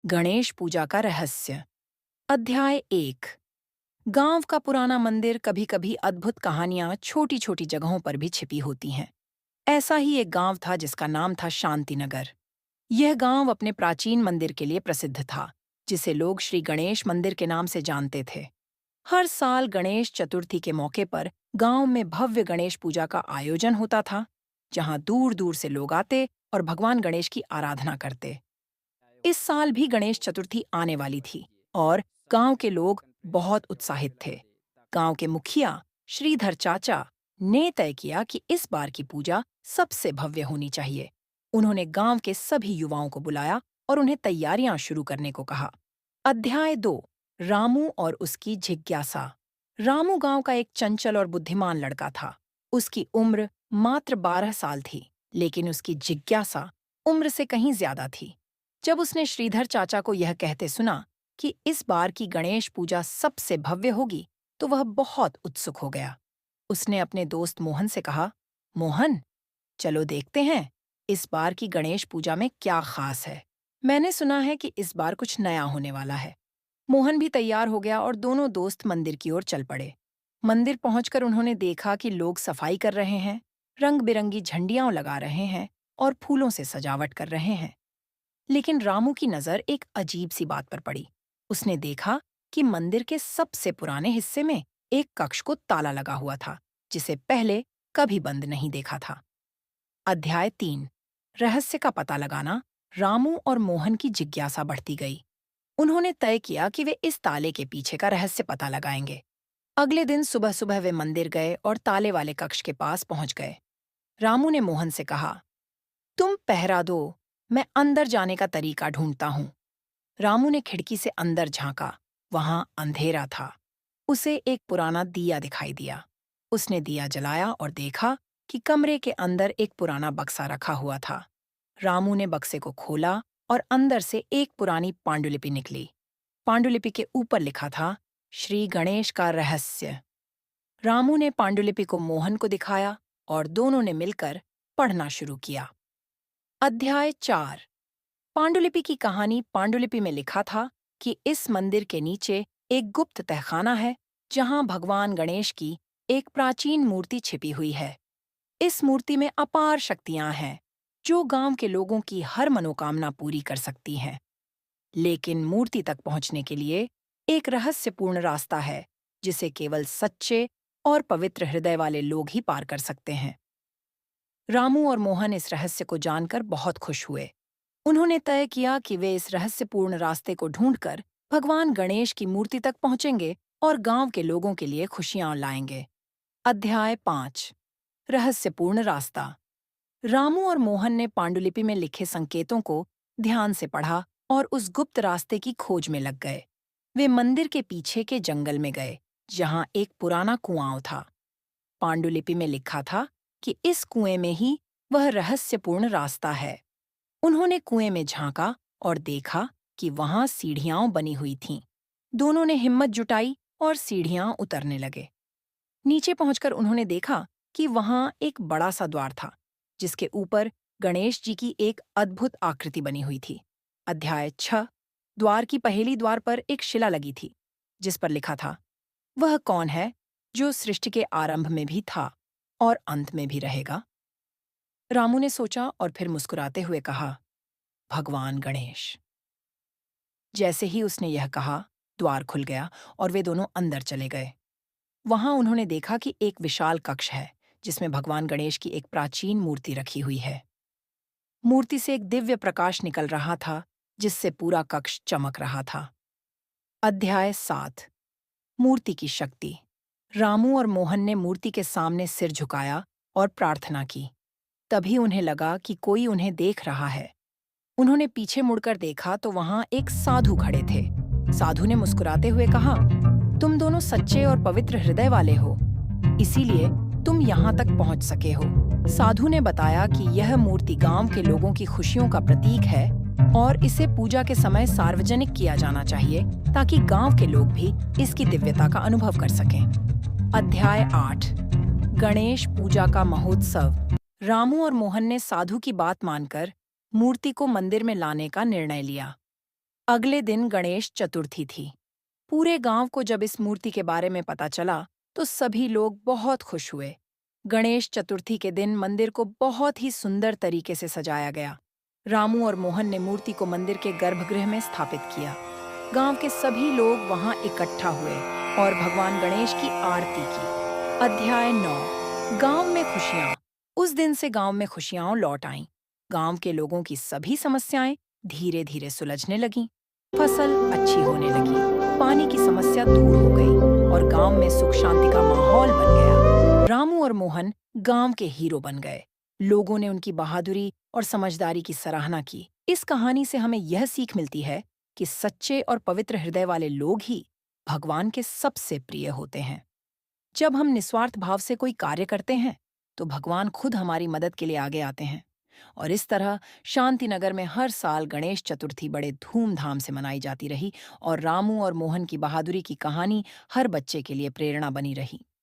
गणेश पूजा का रहस्य। अध्याय 1। गांव का पुराना मंदिर। कभी कभी अद्भुत कहानियां छोटी छोटी जगहों पर भी छिपी होती हैं। ऐसा ही एक गांव था जिसका नाम था शांतिनगर। यह गांव अपने प्राचीन मंदिर के लिए प्रसिद्ध था, जिसे लोग श्री गणेश मंदिर के नाम से जानते थे। हर साल गणेश चतुर्थी के मौके पर गांव में भव्य गणेश पूजा का आयोजन होता था, जहां दूर दूर से लोग आते और भगवान गणेश की आराधना करते। इस साल भी गणेश चतुर्थी आने वाली थी और गांव के लोग बहुत उत्साहित थे। गांव के मुखिया श्रीधर चाचा ने तय किया कि इस बार की पूजा सबसे भव्य होनी चाहिए। उन्होंने गांव के सभी युवाओं को बुलाया और उन्हें तैयारियां शुरू करने को कहा। अध्याय 2। रामू और उसकी जिज्ञासा। रामू गांव का एक चंचल और बुद्धिमान लड़का था। उसकी उम्र मात्र 12 साल थी, लेकिन उसकी जिज्ञासा उम्र से कहीं ज्यादा थी। जब उसने श्रीधर चाचा को यह कहते सुना कि इस बार की गणेश पूजा सबसे भव्य होगी, तो वह बहुत उत्सुक हो गया। उसने अपने दोस्त मोहन से कहा, मोहन, चलो देखते हैं इस बार की गणेश पूजा में क्या खास है। मैंने सुना है कि इस बार कुछ नया होने वाला है। मोहन भी तैयार हो गया और दोनों दोस्त मंदिर की ओर चल पड़े। मंदिर पहुंचकर उन्होंने देखा कि लोग सफाई कर रहे हैं, रंग बिरंगी झंडियां लगा रहे हैं और फूलों से सजावट कर रहे हैं। लेकिन रामू की नजर एक अजीब सी बात पर पड़ी। उसने देखा कि मंदिर के सबसे पुराने हिस्से में एक कक्ष को ताला लगा हुआ था, जिसे पहले कभी बंद नहीं देखा था। अध्याय 3। रहस्य का पता लगाना। रामू और मोहन की जिज्ञासा बढ़ती गई। उन्होंने तय किया कि वे इस ताले के पीछे का रहस्य पता लगाएंगे। अगले दिन सुबह सुबह वे मंदिर गए और ताले वाले कक्ष के पास पहुंच गए। रामू ने मोहन से कहा, तुम पहरा दो, मैं अंदर जाने का तरीका ढूंढता हूं। रामू ने खिड़की से अंदर झांका। वहां अंधेरा था। उसे एक पुराना दिया दिखाई दिया। उसने दिया जलाया और देखा कि कमरे के अंदर एक पुराना बक्सा रखा हुआ था। रामू ने बक्से को खोला और अंदर से एक पुरानी पांडुलिपि निकली। पांडुलिपि के ऊपर लिखा था, श्री गणेश का रहस्य। रामू ने पांडुलिपि को मोहन को दिखाया और दोनों ने मिलकर पढ़ना शुरू किया। अध्याय 4। पांडुलिपि की कहानी। पांडुलिपि में लिखा था कि इस मंदिर के नीचे एक गुप्त तहखाना है, जहां भगवान गणेश की एक प्राचीन मूर्ति छिपी हुई है। इस मूर्ति में अपार शक्तियां हैं, जो गांव के लोगों की हर मनोकामना पूरी कर सकती हैं। लेकिन मूर्ति तक पहुंचने के लिए एक रहस्यपूर्ण रास्ता है, जिसे केवल सच्चे और पवित्र हृदय वाले लोग ही पार कर सकते हैं। रामू और मोहन इस रहस्य को जानकर बहुत खुश हुए। उन्होंने तय किया कि वे इस रहस्यपूर्ण रास्ते को ढूंढकर भगवान गणेश की मूर्ति तक पहुंचेंगे और गांव के लोगों के लिए खुशियां लाएंगे। अध्याय 5। रहस्यपूर्ण रास्ता। रामू और मोहन ने पांडुलिपि में लिखे संकेतों को ध्यान से पढ़ा और उस गुप्त रास्ते की खोज में लग गए। वे मंदिर के पीछे के जंगल में गए, जहां एक पुराना कुआं था। पांडुलिपि में लिखा था कि इस कुएं में ही वह रहस्यपूर्ण रास्ता है। उन्होंने कुएं में झांका और देखा कि वहां सीढ़ियां बनी हुई थीं। दोनों ने हिम्मत जुटाई और सीढ़ियां उतरने लगे। नीचे पहुंचकर उन्होंने देखा कि वहां एक बड़ा सा द्वार था, जिसके ऊपर गणेश जी की एक अद्भुत आकृति बनी हुई थी। अध्याय 6। द्वार की पहेली द्वार पर एक शिला लगी थी, जिस पर लिखा था, वह कौन है जो सृष्टि के आरंभ में भी था और अंत में भी रहेगा। रामू ने सोचा और फिर मुस्कुराते हुए कहा, भगवान गणेश। जैसे ही उसने यह कहा, द्वार खुल गया और वे दोनों अंदर चले गए। वहां उन्होंने देखा कि एक विशाल कक्ष है, जिसमें भगवान गणेश की एक प्राचीन मूर्ति रखी हुई है। मूर्ति से एक दिव्य प्रकाश निकल रहा था, जिससे पूरा कक्ष चमक रहा था। अध्याय 7। मूर्ति की शक्ति। रामू और मोहन ने मूर्ति के सामने सिर झुकाया और प्रार्थना की। तभी उन्हें लगा कि कोई उन्हें देख रहा है। उन्होंने पीछे मुड़कर देखा तो वहां एक साधु खड़े थे। साधु ने मुस्कुराते हुए कहा, तुम दोनों सच्चे और पवित्र हृदय वाले हो, इसीलिए तुम यहाँ तक पहुँच सके हो। साधु ने बताया कि यह मूर्ति गांव के लोगों की खुशियों का प्रतीक है और इसे पूजा के समय सार्वजनिक किया जाना चाहिए, ताकि गांव के लोग भी इसकी दिव्यता का अनुभव कर सकें। अध्याय 8। गणेश पूजा का महोत्सव। रामू और मोहन ने साधु की बात मानकर मूर्ति को मंदिर में लाने का निर्णय लिया। अगले दिन गणेश चतुर्थी थी। पूरे गांव को जब इस मूर्ति के बारे में पता चला, तो सभी लोग बहुत खुश हुए। गणेश चतुर्थी के दिन मंदिर को बहुत ही सुंदर तरीके से सजाया गया। रामू और मोहन ने मूर्ति को मंदिर के गर्भगृह में स्थापित किया। गांव के सभी लोग वहां इकट्ठा हुए और भगवान गणेश की आरती की। अध्याय 9। गांव में खुशियां। उस दिन से गांव में खुशियां लौट आईं। गांव के लोगों की सभी समस्याएं धीरे धीरे सुलझने लगीं। फसल अच्छी होने लगी, पानी की समस्या दूर हो गई और गांव में सुख शांति का माहौल बन गया। रामू और मोहन गांव के हीरो बन गए। लोगों ने उनकी बहादुरी और समझदारी की सराहना की। इस कहानी से हमें यह सीख मिलती है कि सच्चे और पवित्र हृदय वाले लोग ही भगवान के सबसे प्रिय होते हैं। जब हम निस्वार्थ भाव से कोई कार्य करते हैं, तो भगवान खुद हमारी मदद के लिए आगे आते हैं। और इस तरह शांतिनगर में हर साल गणेश चतुर्थी बड़े धूमधाम से मनाई जाती रही और रामू और मोहन की बहादुरी की कहानी हर बच्चे के लिए प्रेरणा बनी रही।